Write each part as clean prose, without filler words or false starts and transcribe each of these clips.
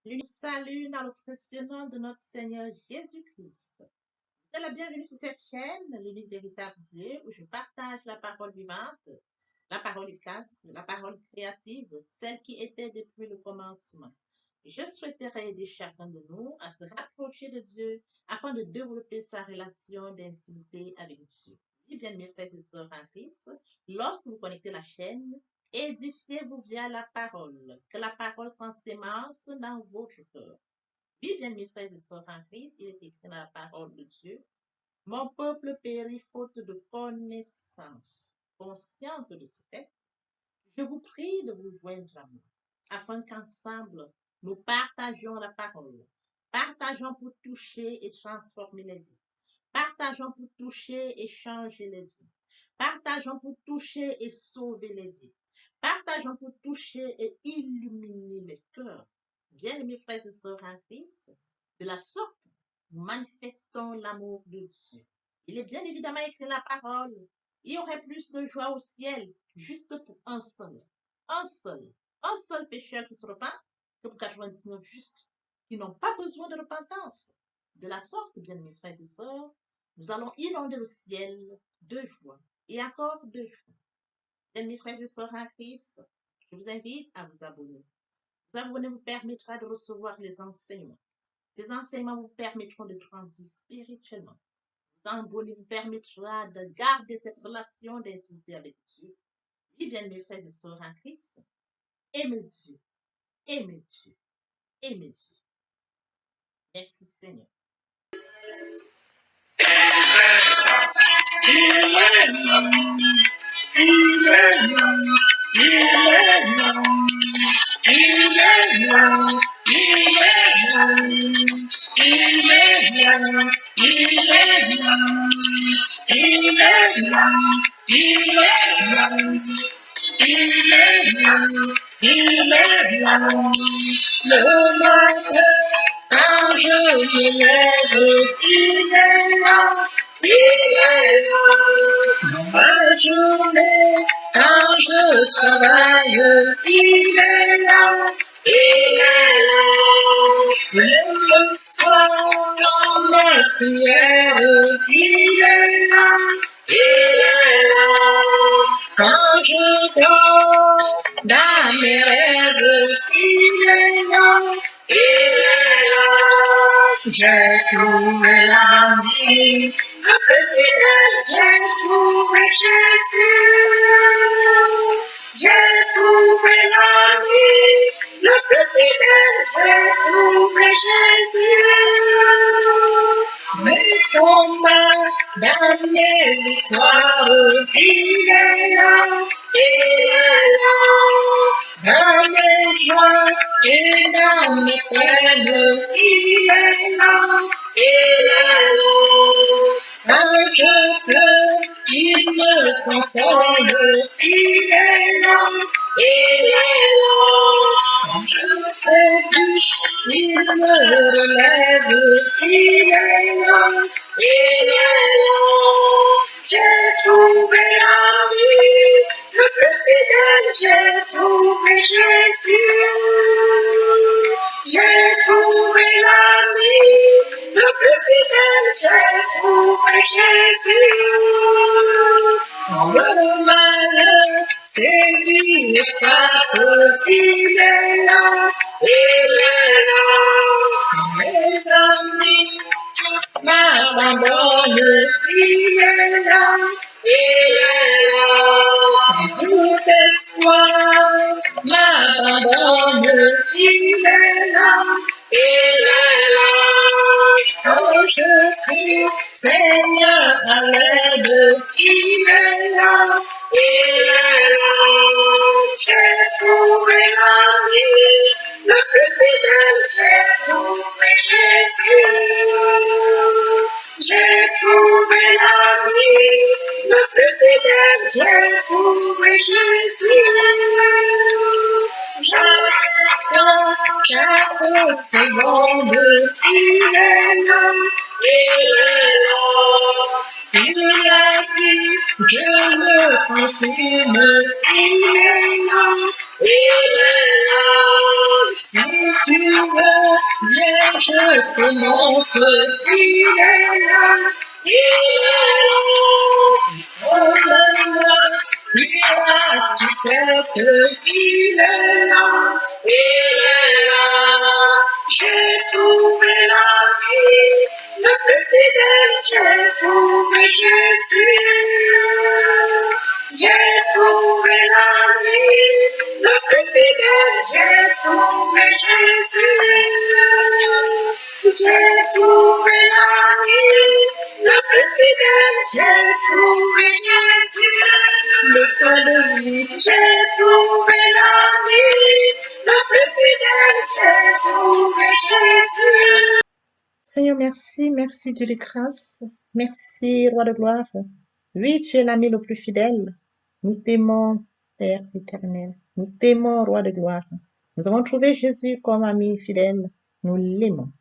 Je vous salue dans le précieux nom de notre Seigneur Jésus-Christ. Vous êtes la bienvenue sur cette chaîne, l'unique véritable Dieu, où je partage la parole vivante, la parole efficace, la parole créative, celle qui était depuis le commencement. Je souhaiterais aider chacun de nous à se rapprocher de Dieu afin de développer sa relation d'intimité avec Dieu. Oui, bien, mes frères et sœurs en Christ, lorsque vous connectez la chaîne, édifiez-vous via la parole, que la parole s'ensémence dans votre cœur. Oui, bien, mes frères et sœurs en Christ, il est écrit dans la parole de Dieu. Mon peuple périt faute de connaissance. Consciente de ce fait, je vous prie de vous joindre à moi, afin qu'ensemble, nous partagions la parole. Partageons pour toucher et transformer les vies. Partageons pour toucher et changer les vies. Partageons pour toucher et sauver les vies. Partageons pour toucher et illuminer les cœurs. Bien-aimés frères et sœurs en Christ, de la sorte, nous manifestons l'amour de Dieu. Il est bien évidemment écrit la parole. Il y aurait plus de joie au ciel juste pour un seul, un seul pécheur qui se repent que pour 99 justes qui n'ont pas besoin de repentance. De la sorte, bien-aimés frères et sœurs, nous allons inonder le ciel de joie et encore de joie. Bien-aimés frères et sœurs en Christ, je vous invite à vous abonner. Vous abonner vous permettra de recevoir les enseignements. Ces enseignements vous permettront de grandir spirituellement. Vous abonner vous permettra de garder cette relation d'intimité avec Dieu. Oui, bien-aimés frères et sœurs en Christ, aimez Dieu, aimez Dieu, aimez Dieu. Merci Seigneur. Le matin, quand je me lève, il est là, il est là. Dans ma journée, quand je travaille, il est là, il est là. Même le soir, dans mes prières, il est là, il est là. Quand je dors dans mes rêves, il est là, il est là. J'ai trouvé la vie, le président, j'ai trouvé Jésus. J'ai trouvé la vie, le président, j'ai trouvé Jésus. Mes combats dans mes victoires, il est là, il est là. Dans mes joies et dans mes peines, il est là, il est là. Quand je pleure, il me console, il est là, il est là. Quand je trébuche, il me relève, il est là, il est là. J'ai trouvé la vie, le plus fidèle, j'ai trouvé Jésus. J'ai trouvé la vie, le plus fidèle, j'ai trouvé Jésus. Quand le malheur sévit et frappe, il est là, il est là. Quand mes amis tous m'abandonnent, il est là, il est là. Quand tout espoir m'abandonne, il est là, il est là. Quand je crie, Seigneur, à l'aide, il est là, il est là. J'ai trouvé la vie, le plus fidèle, j'ai trouvé Jésus. J'ai trouvé la vie, le plus fidèle, j'ai trouvé Jésus. Chaque instant, chaque seconde, il est là, il est là. Il a dit, je me confirme, il est là, il est là. Si tu veux, viens, je te montre, il est là, il est là. Regarde-moi, lui a tout fait, il est là, il est là. J'ai trouvé la vie, le plus fidèle, j'ai trouvé Jésus. J'ai trouvé la vie, le plus fidèle, j'ai trouvé Jésus. J'ai trouvé la vie, le plus fidèle, j'ai trouvé Jésus. Le pain de vie, j'ai trouvé la vie, le plus fidèle, j'ai trouvé Jésus. Seigneur, merci, merci Dieu de grâce. Merci, Roi de gloire. Oui, tu es l'ami le plus fidèle. Nous t'aimons, Père éternel. Nous t'aimons, Roi de gloire. Nous avons trouvé Jésus comme ami fidèle. Nous l'aimons.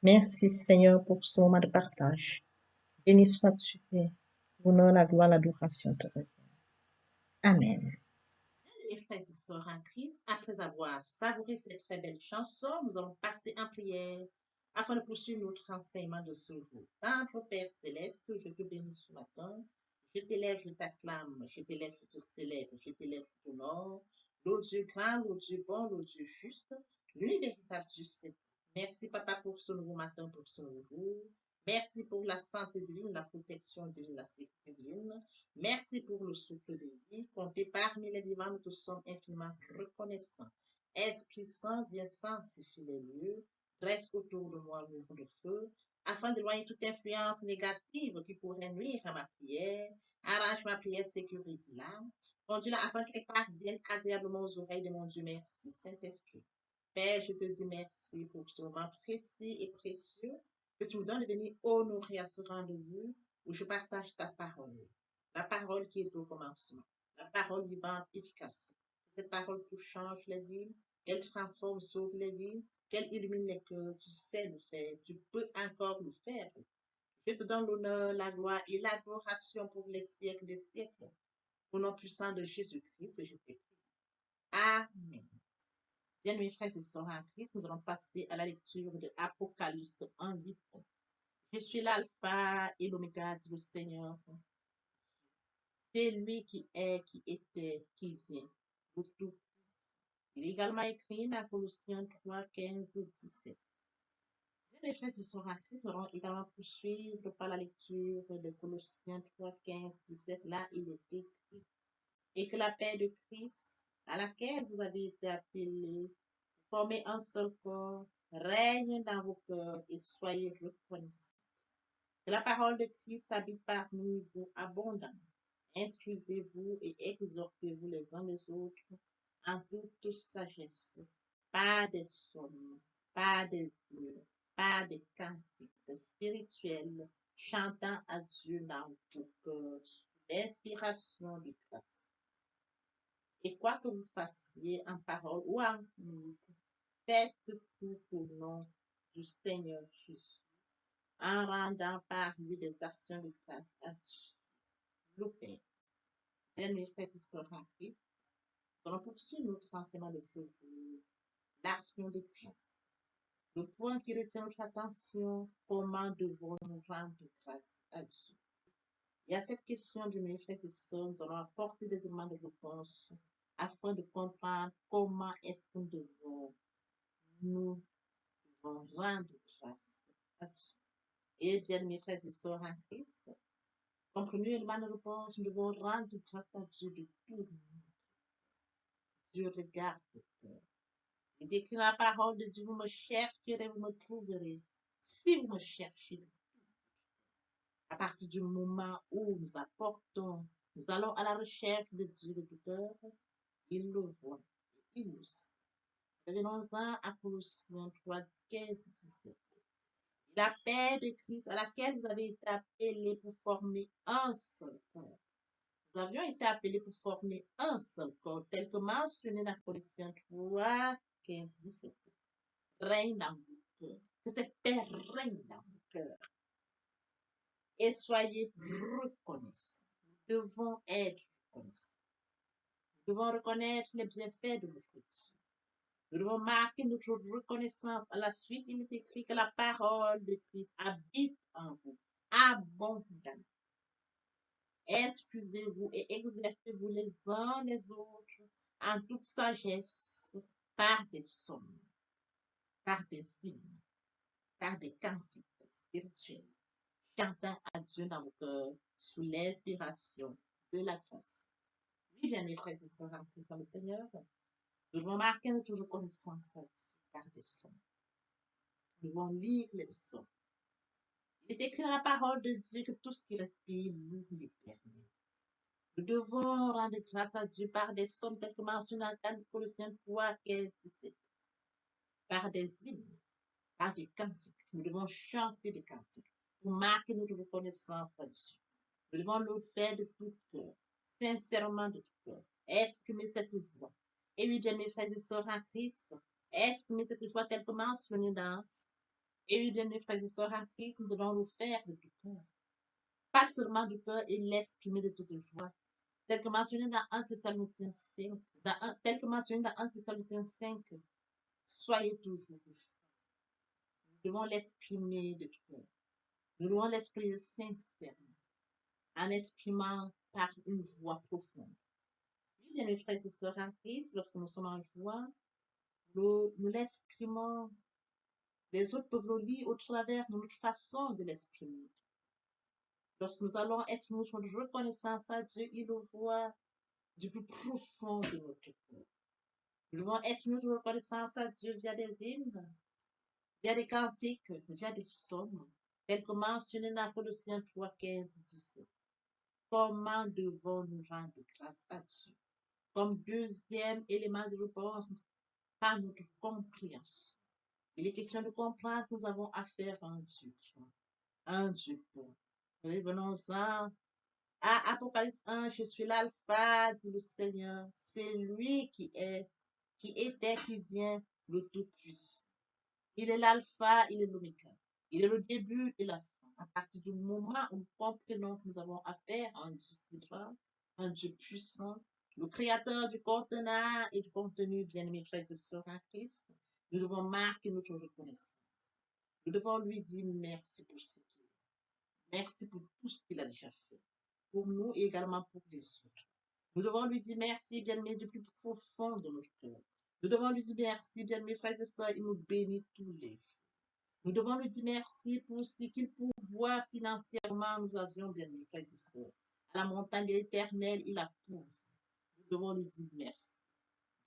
Merci, Seigneur, pour ce moment de partage. Béni sois-tu, Père. L'honneur, la gloire, l'adoration te réserve. Amen. Les frères et sœurs en Christ, après avoir savouré cette très belle chanson, nous allons passer en prière afin de poursuivre notre enseignement de ce jour. Notre Père céleste, je te bénis ce matin. Je t'élève, je t'acclame, je t'élève, je te célèbre, je t'élève, je t'honore. L'autre Dieu grand, l'autre Dieu bon, l'autre Dieu juste, l'unique véritable Dieu. Merci, Papa, pour ce nouveau matin, pour ce nouveau jour. Merci pour la santé divine, la protection divine, la sécurité divine. Merci pour le souffle de vie. Compté parmi les vivants, nous te sommes infiniment reconnaissants. Esprit Saint, viens sanctifier les lieux. Dresse autour de moi un mur de feu, afin d'éloigner toute influence négative qui pourrait nuire à ma prière. Arrange ma prière, sécurise-la. Conduis-la afin qu'elle parvienne agréablement aux oreilles de mon Dieu. Merci, Saint-Esprit. Père, je te dis merci pour ce moment précis et précieux que tu me donnes de venir honorer à ce rendez-vous où je partage ta parole. La parole qui est au commencement. La parole vivante, efficace. Cette parole qui change les vies, qu'elle transforme, sauve les vies, qu'elle illumine les cœurs. Tu sais le faire. Tu peux encore le faire. Je te donne l'honneur, la gloire et l'adoration pour les siècles des siècles. Au nom puissant de Jésus-Christ, je t'ai prie. Amen. Bien, mes frères et sœurs en Christ, nous allons passer à la lecture de Apocalypse 1:8. Je suis l'alpha et l'oméga, dit le Seigneur. C'est lui qui est, qui était, qui vient. Le tout. Il est également écrit dans Colossiens 3, 15, 17. Bien, mes frères et sœurs en Christ, nous allons également poursuivre par la lecture de Colossiens 3, 15, 17. Là, il est écrit. Et que la paix de Christ, à laquelle vous avez été appelés, formez un seul corps, règne dans vos cœurs et soyez reconnaissants. Que la parole de Christ habite parmi vous abondamment. Instruisez-vous et exhortez-vous les uns les autres en toute sagesse, pas des sommes, pas des hymnes, pas des cantiques spirituels, chantant à Dieu dans vos cœurs, sous l'inspiration du Christ. Et quoi que vous fassiez en parole ou en œuvre, faites tout au nom du Seigneur Jésus, en rendant par lui des actions de grâce à Dieu, le Père. Bien, mes frères et sœurs en Christ, nous allons poursuivre notre enseignement de ce jour, l'action de grâce. Le point qui retient notre attention, comment devons-nous rendre grâce à Dieu? Et à cette question, bien, mes frères et sœurs, nous allons apporter des éléments de réponse afin de comprendre comment est-ce que nous devons rendre grâce à Dieu. Et bien, mes frères et sœurs en Christ, comme premier élément de réponse, nous devons rendre grâce à Dieu de tout. Dieu regarde le cœur. Il décrit la parole de Dieu, vous me chercherez, vous me trouverez. Si vous me cherchez, à partir du moment où nous apportons, nous allons à la recherche de Dieu de tout cœur, il le voit, il nous sait. Revenons-en à Colossiens 3, 15, 17. La paix de Christ à laquelle vous avez été appelés pour former un seul corps. Nous avions été appelés pour former un seul corps, tel que mentionné dans Colossiens 3, 15, 17. Règne dans vos cœurs. Que cette paix règne dans vos cœurs. Et soyez reconnaissants. Nous devons être reconnaissants. Nous devons reconnaître les bienfaits de notre Dieu. Nous devons marquer notre reconnaissance. À la suite, il est écrit que la parole de Christ habite en vous abondamment. Excusez-vous et exercez-vous les uns les autres en toute sagesse par des sommes, par des hymnes, par des cantiques spirituels, chantant à Dieu dans vos cœurs sous l'inspiration de la grâce. Oui, bien mes frères et sœurs en Christ dans le Seigneur, nous devons marquer notre reconnaissance à Dieu par des sommes. Nous devons lire les sommes. Il est écrit dans la parole de Dieu que tout ce qui respire loue l'Éternel. Nous devons rendre grâce à Dieu par des sommes telles que mentionnées dans 4 Colossiens 3, 15, 17, par des hymnes, par des cantiques. Nous devons chanter des cantiques pour marquer notre reconnaissance à Dieu. Nous devons le faire de tout cœur, sincèrement de tout cœur, exprimer cette joie. Et oui, bien mes frères et sœurs en Christ, exprimer cette joie telle que mentionnée dans. Et oui, bien mes frères et sœurs en Christ, nous devons le faire de tout cœur. Pas seulement du cœur et l'exprimer de toute joie. Tel que mentionné dans 1 Thessaloniciens 5, tel que mentionné dans 1 Thessaloniciens 5, soyez toujours joyeux. Nous devons l'exprimer de tout cœur. Nous devons l'exprimer sincèrement, en exprimant par une voix profonde. Oui, bien mes frères et sœurs en Christ, lorsque nous sommes en joie, nous l'exprimons. Les autres peuvent le lire au travers de notre façon de l'exprimer. Lorsque nous allons exprimer notre reconnaissance à Dieu, il le voit du plus profond de notre cœur. Nous devons exprimer notre reconnaissance à Dieu via des hymnes, via des cantiques, via des psaumes, tels que mentionnés dans Colossiens 3, 15, 17. Comment devons-nous rendre grâce à Dieu? Comme deuxième élément de réponse, par notre compréhension. Il est question de comprendre que nous avons affaire à un Dieu bon. Revenons-en à Apocalypse 1, je suis l'alpha, dit le Seigneur. C'est lui qui est, qui était, qui vient, le Tout-Puissant. Il est l'alpha, il est l'oméga. Il est le début et la fin. À partir du moment où nous comprenons que nous avons affaire à un Dieu si grand, un Dieu puissant, le créateur du contenant et du contenu, bien-aimés frères et sœurs en Christ, nous devons marquer notre reconnaissance. Nous devons lui dire merci pour ce qu'il est. Merci pour tout ce qu'il a déjà fait. Pour nous et également pour les autres. Nous devons lui dire merci, bien-aimés, du plus profond de notre cœur. Nous devons lui dire merci, bien-aimés frères et sœurs, il nous bénit tous les jours. Nous devons lui dire merci pour ce qu'il pourvoit financièrement. Nous avions, bien-aimés frères et sœurs. À la montagne de l'Éternel, il a pourvu. Nous devons lui dire merci.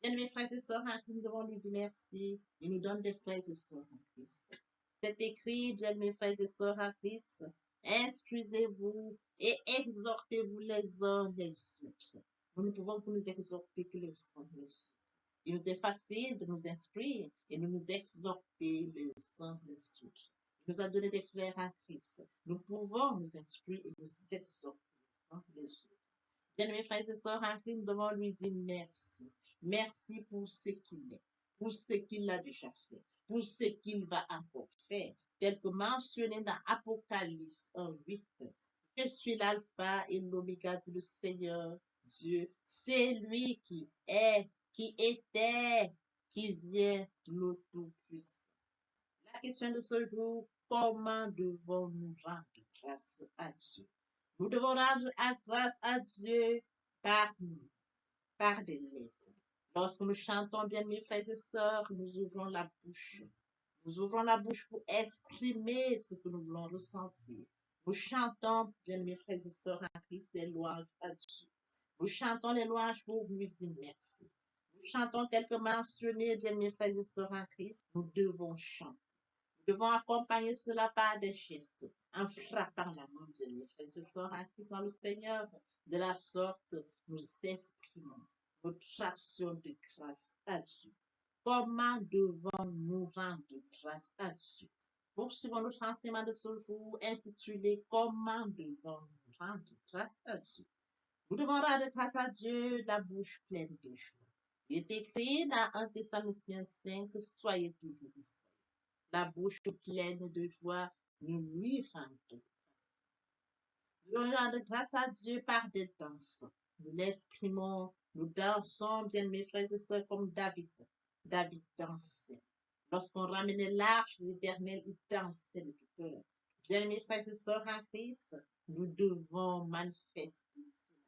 Bien-aimés frères et sœurs en Christ, nous devons lui dire merci. Il nous donne des frères et sœurs en Christ. C'est écrit, bien-aimés frères et sœurs en Christ, instruisez-vous et exhortez-vous les uns les autres. Nous ne pouvons que nous exhorter que les uns les autres. Il nous est facile de nous instruire et de nous exhorter les uns les autres. Il nous a donné des frères en Christ. Nous pouvons nous instruire et nous exhorter les uns les autres. Bien-aimés frères et sœurs en Christ, nous devons lui dire merci. Merci pour ce qu'il est, pour ce qu'il a déjà fait, pour ce qu'il va encore faire, tel que mentionné dans Apocalypse 1:8. Je suis l'alpha et l'oméga, dit le Seigneur Dieu. C'est lui qui est, qui était, qui vient, le Tout-Puissant. La question de ce jour, comment devons-nous rendre grâce à Dieu? Nous devons rendre grâce à Dieu par nous, par des lèvres. Lorsque nous chantons, bien mes frères et sœurs, nous ouvrons la bouche. Nous ouvrons la bouche pour exprimer ce que nous voulons ressentir. Nous chantons, bien mes frères et sœurs en Christ, des louanges à Dieu. Nous chantons les louanges pour lui dire merci. Nous chantons tel que mentionné, bien mes frères et sœurs en Christ. Nous devons chanter. Nous devons accompagner cela par des gestes, en frappant la main, bien mes frères et sœurs en Christ dans le Seigneur. De la sorte, nous exprimons notre action de grâce à Dieu. Comment devons-nous rendre grâce à Dieu? Poursuivons notre enseignement de ce jour intitulé Comment devons-nous rendre grâce à Dieu? Nous devons rendre grâce à Dieu la bouche pleine de joie. Il est écrit dans 1 Thessaloniciens 5, soyez toujours joyeux. La bouche pleine de joie, nous lui rendons. Nous rendons grâce à Dieu par des danses. Nous l'exprimons Nous dansons, bien mes frères et sœurs, comme David. David dansait. Lorsqu'on ramenait l'arche de l'Éternel, il dansait de tout cœur. Bien mes frères et sœurs en Christ, nous devons manifester cela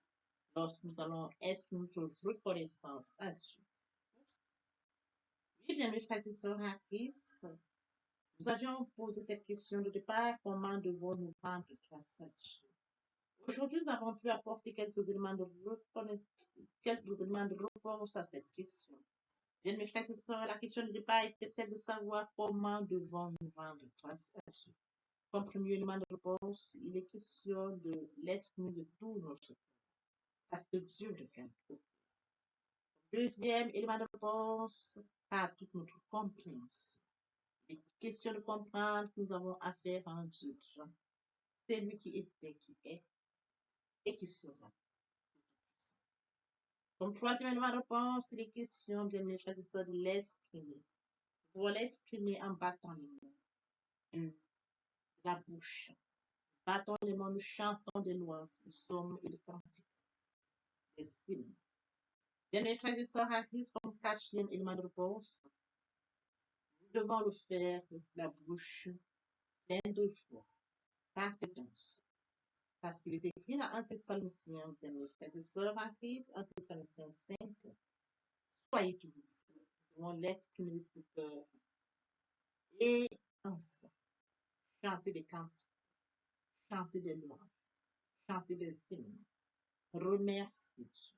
lorsque nous allons exprimer notre reconnaissance à Dieu. Oui, bien mes frères et sœurs en Christ, nous avions posé cette question de départ, comment devons-nous rendre grâce à Dieu? Aujourd'hui, nous avons pu apporter quelques éléments de réponse à cette question. Bien, mes frères et sœurs, la question de départ était celle de savoir comment devons-nous rendre grâce à Dieu. Comme premier élément de réponse, il est question de l'esprit de tout notre cœur, parce que Dieu le garde. Deuxième élément de réponse, par toute notre compréhension. Il est question de comprendre que nous avons affaire à un Dieu. C'est lui qui était, qui est et qui sera. Comme troisième élément de réponse, il est question, bien mes frères et sœurs, de l'exprimer. Pour l'exprimer en battant les mots de la bouche. Battons les mots, nous chantons des louanges, des psaumes et des cantiques, des hymnes. Bien mes frères et sœurs, à Christ, comme quatrième élément de réponse, nous devons le faire de la bouche pleine de joie, par danse. Parce qu'il est écrit dans 1 Thessaloniciens, bien mes frères et sœurs, à Christ, 1 Thessaloniciens 5, soyez toujours fous, nous devons l'exprimer de tout cœur. Et enfin, chanter des cantiques, chanter des louanges, chanter des hymnes, remercier Dieu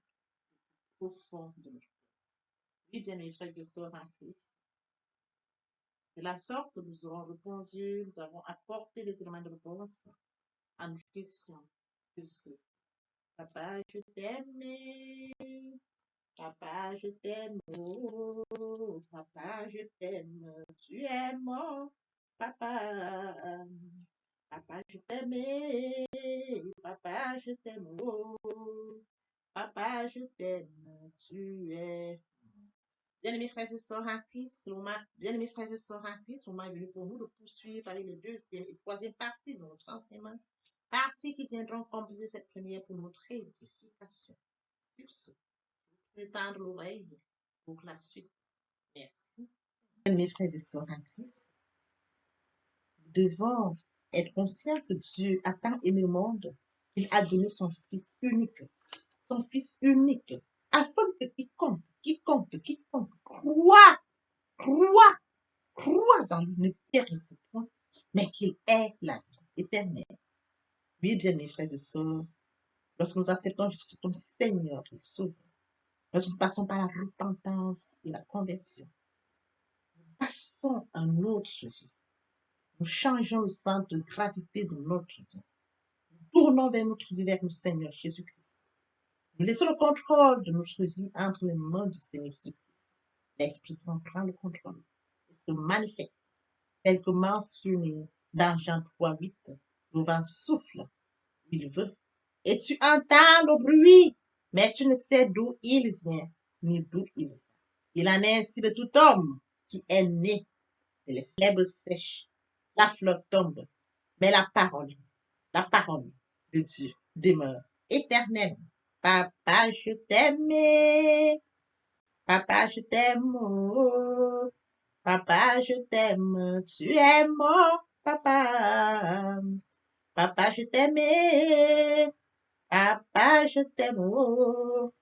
au fond de notre cœur. Oui, bien mes frères et sœurs en Christ. De la sorte, nous aurons répondu, nous avons apporté des éléments de réponse à nos questions. Papa, je t'aime. Papa, je t'aime. Oh, papa, je t'aime. Tu es mon papa. Papa, je t'aime. Papa, je t'aime. Oh, papa, je t'aime. Tu es. Bien-aimés frères et sœurs en Christ, bien-aimés frères et sœurs en Christ, on est venu pour nous de poursuivre avec les deuxième et troisième parties de notre enseignement. Parties qui viendront compléter cette première pour notre édification. Sur ce, étendre l'oreille pour la suite. Merci. Bien-aimés frères et sœurs en Christ, nous devons être conscients que Dieu a tant aimé le monde qu'il a donné son Fils unique, afin que quiconque croit en lui ne périsse point, mais qu'il ait la vie éternelle. Oui, bien mes frères et sœurs, lorsque nous acceptons Jésus-Christ comme Seigneur et Sauveur, lorsque nous passons par la repentance et la conversion, nous passons à notre vie. Nous changeons le centre de gravité de notre vie. Nous tournons vers notre vie, vers le Seigneur Jésus-Christ. Nous laissons le contrôle de notre vie entre les mains du Seigneur Jésus-Christ. L'Esprit Saint prend le contrôle et se manifeste tel que mentionné dans Jean 3:8. Le vent souffle où il veut et tu entends le bruit, mais tu ne sais d'où il vient ni d'où il va. Il en est ainsi de tout homme qui est né de l'herbe sèche. La fleur tombe, mais la parole de Dieu demeure éternelle. Papa, je t'aime. Papa, je t'aime. Oh. Papa, je t'aime. Tu es mon papa. Papa, je t'aime. Papa, je t'aime. Oh.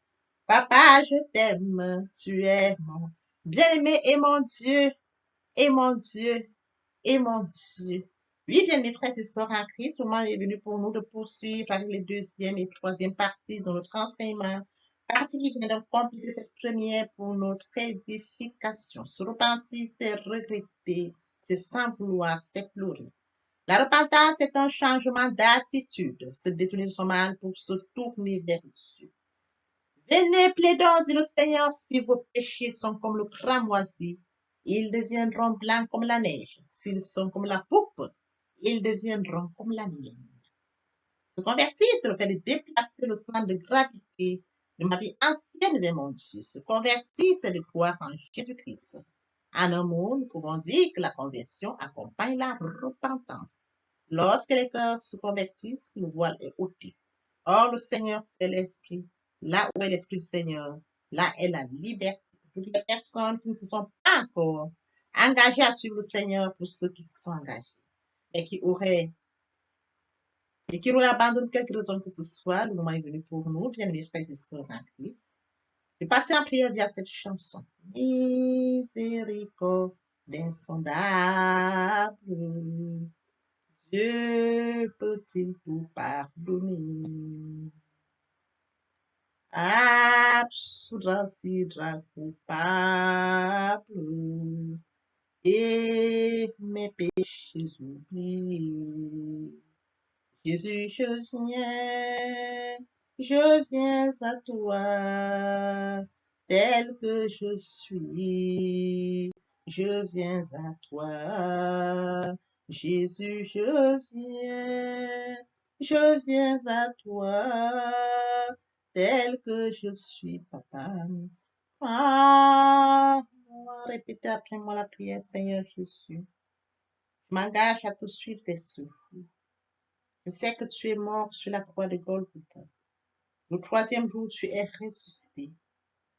Papa, je t'aime. Tu es mon bien-aimé et mon Dieu. Et mon Dieu. Et mon Dieu. Oui, bien mes frères et sœurs en Christ, le moment est venu pour nous de poursuivre avec les deuxième et troisième parties de notre enseignement. Partie qui vient de compléter cette première pour notre édification. Se repentir, c'est regretter, c'est sans vouloir, c'est pleurer. La repentance est un changement d'attitude, se détourner de son mal pour se tourner vers Dieu. Venez, plaidons, dit le Seigneur, si vos péchés sont comme le cramoisi, ils deviendront blancs comme la neige. S'ils sont comme la poupe, ils deviendront comme la laine. Se convertir, c'est le fait de déplacer le centre de gravité de ma vie ancienne vers mon Dieu. Se convertir, c'est de croire en Jésus-Christ. En un mot, nous pouvons dire que la conversion accompagne la repentance. Lorsque les cœurs se convertissent, le voile est ôté. Or, le Seigneur, c'est l'Esprit. là où est l'Esprit du Seigneur, là est la liberté. Toutes les personnes qui ne se sont pas encore engagées à suivre le Seigneur, pour ceux qui se sont engagés et qui auraient abandonné quelque raison que ce soit, le moment est venu pour nous, bien mes frères et sœurs en Christ, de passer en prière via cette chanson. Miséricorde insondable, Dieu peut-il tout pardonner? Absoudre si coupable et mes péchés oubliés. Jésus, je viens à toi, tel que je suis. Je viens à toi, Jésus, je viens à toi, tel que je suis, papa. Ah, répétez après moi la prière, Seigneur Jésus. Je m'engage à te suivre tes souffles. Je sais que tu es mort sur la croix de Golgotha. Le troisième jour, tu es ressuscité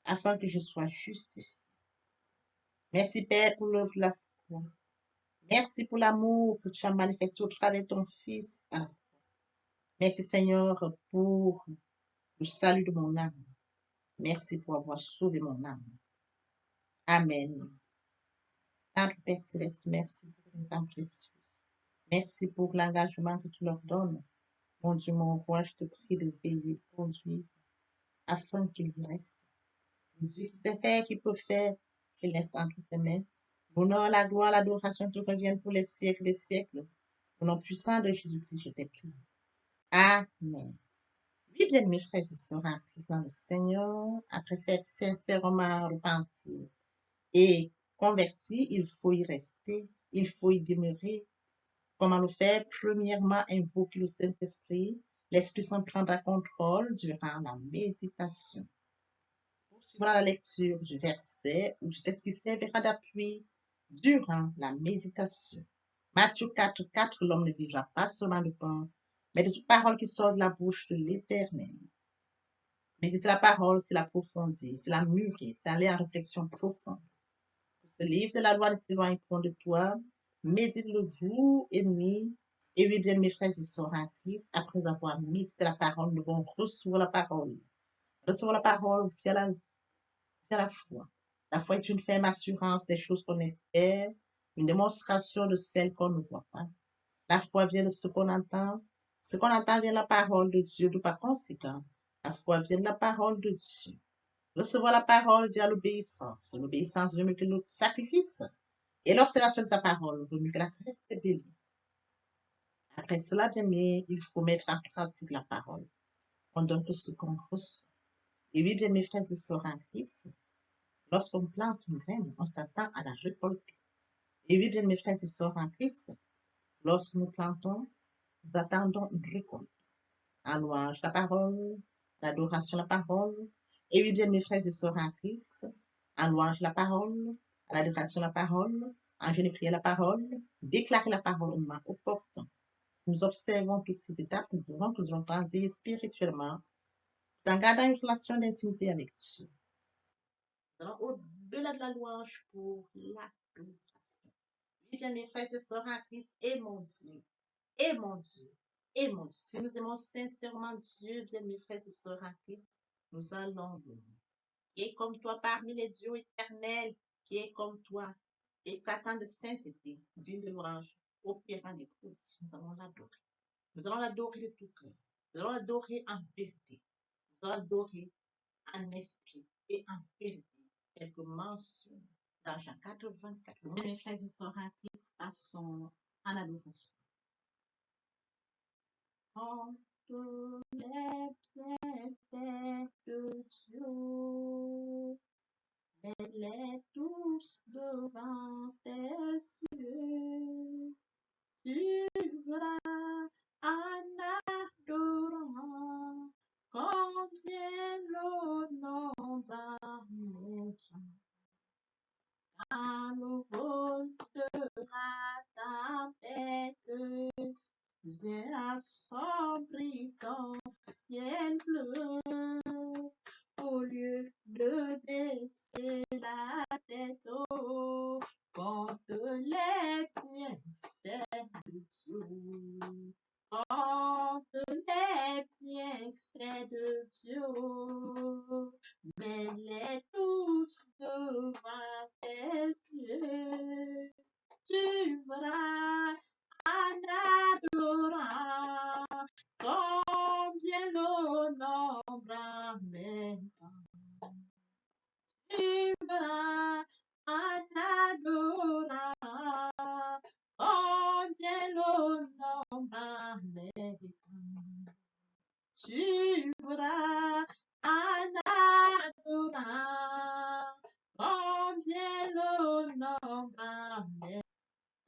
afin que je sois justifié. Merci, Père, pour l'œuvre de la foi. Merci pour l'amour que tu as manifesté au travers de ton Fils. Merci, Seigneur, pour le salut de mon âme. Merci pour avoir sauvé mon âme. Amen. Notre Père Céleste, merci pour les âmes précieuses. Merci pour l'engagement que tu leur donnes. Mon Dieu, mon roi, je te prie de veiller, conduire, afin qu'ils y restent. Dieu qui sait faire, qui peut faire, je laisse entre tes mains. L'honneur, la gloire, l'adoration te reviennent pour les siècles des siècles. Au nom puissant de Jésus-Christ, je t'ai prié. Amen. Oui, bien, mes frères et sœurs en Christ dans le Seigneur, après cette sincèrement repentie et converti, il faut y rester, il faut y demeurer. Comment le faire? Premièrement, invoquer le Saint-Esprit. L'Esprit Saint prendra contrôle durant la méditation. Poursuivra la lecture du verset ou du texte qui servira d'appui durant la méditation. Matthieu 4:4, l'homme ne vivra pas seulement de pain, mais de toute parole qui sort de la bouche de l'Éternel. Méditer la parole, c'est l'approfondir, c'est la mûrir, c'est aller en réflexion profonde. Ce livre de la loi ne s'éloigne point de toi. Médite-le jour et nuit. Et oui, bien, mes frères et sœurs en Christ, après avoir médité la parole, nous devons recevoir la parole. Recevoir la parole via la foi. La foi est une ferme assurance des choses qu'on espère, une démonstration de celles qu'on ne voit pas. La foi vient de ce qu'on entend. Ce qu'on entend vient de la parole de Dieu, de par conséquent. La foi vient de la parole de Dieu. Recevoir la parole via l'obéissance. L'obéissance veut mieux que le sacrifice. Et l'observation de sa parole vaut mieux que la rébellion. Après cela, bien aimé, il faut mettre en pratique la parole. On donne tout ce qu'on reçoit. Et oui, bien mes frères et sœurs en Christ, lorsqu'on plante une graine, on s'attend à la récolter. Et oui, bien mes frères et sœurs en Christ, lorsque nous plantons, nous attendons une récolte. En louange la parole, l'adoration la parole. Et oui, bien mes frères et sœurs en Christ, en louange la parole, à l'adoration la parole, en jeûne et prière la parole, déclarer la parole au moment opportun. Nous observons toutes ces étapes, nous devons nous grandir spirituellement en gardant une relation d'intimité avec Dieu. Nous allons au-delà de la louange pour l'adoration. Oui, bien mes frères et sœurs en Christ, et mon Dieu, et mon Dieu, et mon Dieu. Si nous aimons sincèrement Dieu, bien mes frères et sœurs en Christ, nous allons louer. Qui est comme toi parmi les dieux éternels, qui est comme toi, éclatant de sainteté, digne de louange, opérant des prodiges. Nous allons l'adorer. Nous allons l'adorer de tout cœur. Nous allons l'adorer en vérité. Nous allons l'adorer en esprit et en vérité. Quelques mentions dans Jean 4:24. Mes frères et sœurs en Christ, passons en adoration. Entre les bienfaits de Dieu, mets-les tous devant tes yeux. Tu verras en adorant combien l'honneur va mettre. À nouveau sera ta tête, viens assombrir ton ciel bleu.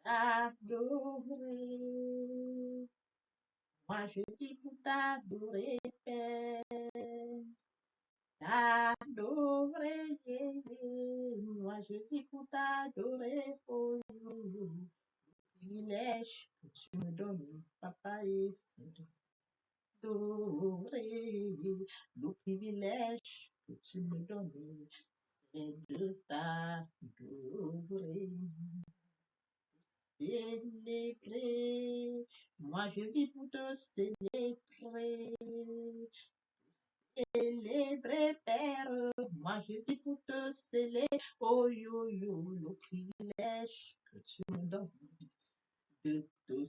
t'adorer. Moi je vis pour t'adorer, Père. T'adorer. Moi je vis pour t'adorer, oh, privilège que tu me donnes, papa, et c'est d'adorer. Le privilège que tu me donnes, c'est de t'adorer. Célébrer. Moi, je vis pour te célébrer. Célébrer, Père. Moi, je vis pour te célébrer. Oh, yo, yo, le privilège que tu me donnes de te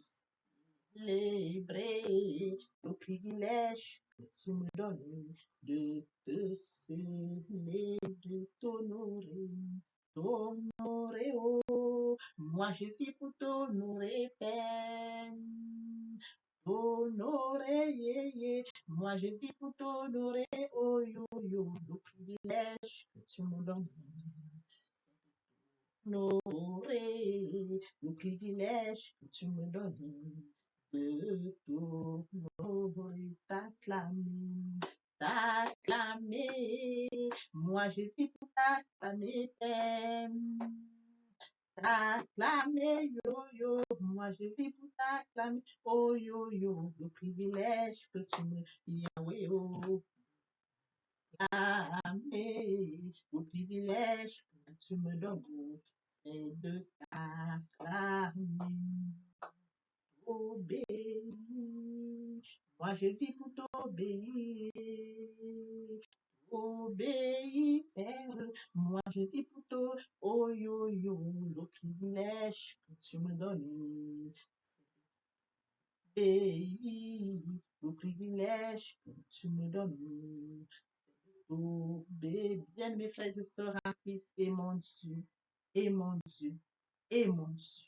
célébrer. Le privilège que tu me donnes de te célébrer, de t'honorer. T'honorer, oh, moi je vis pour t'honorer, Père. T'honorer, yeah, yeah. Moi je vis pour t'honorer, oh yo yo, le privilège que tu me donnes. T'honorer, le privilège que tu me donnes de t'honorer, t'acclamer, t'acclamer. Moi je vis pour t'acclamer, Père. T'acclamer, yo yo, moi je vis pour t'acclamer, oh yo yo, le privilège que tu me Yahweh, oh, acclamer, le privilège que tu me donnes, c'est de t'acclamer, obéir. Moi je vis pour t'obéir. Obéis, Père. Moi, je vis pour toi. Oh, yo, yo, le privilège que tu me donnes. Obéis, le privilège que tu me donnes. Obéis, bien mes frères et sœurs en Christ, et mon Dieu, et mon Dieu, et mon Dieu.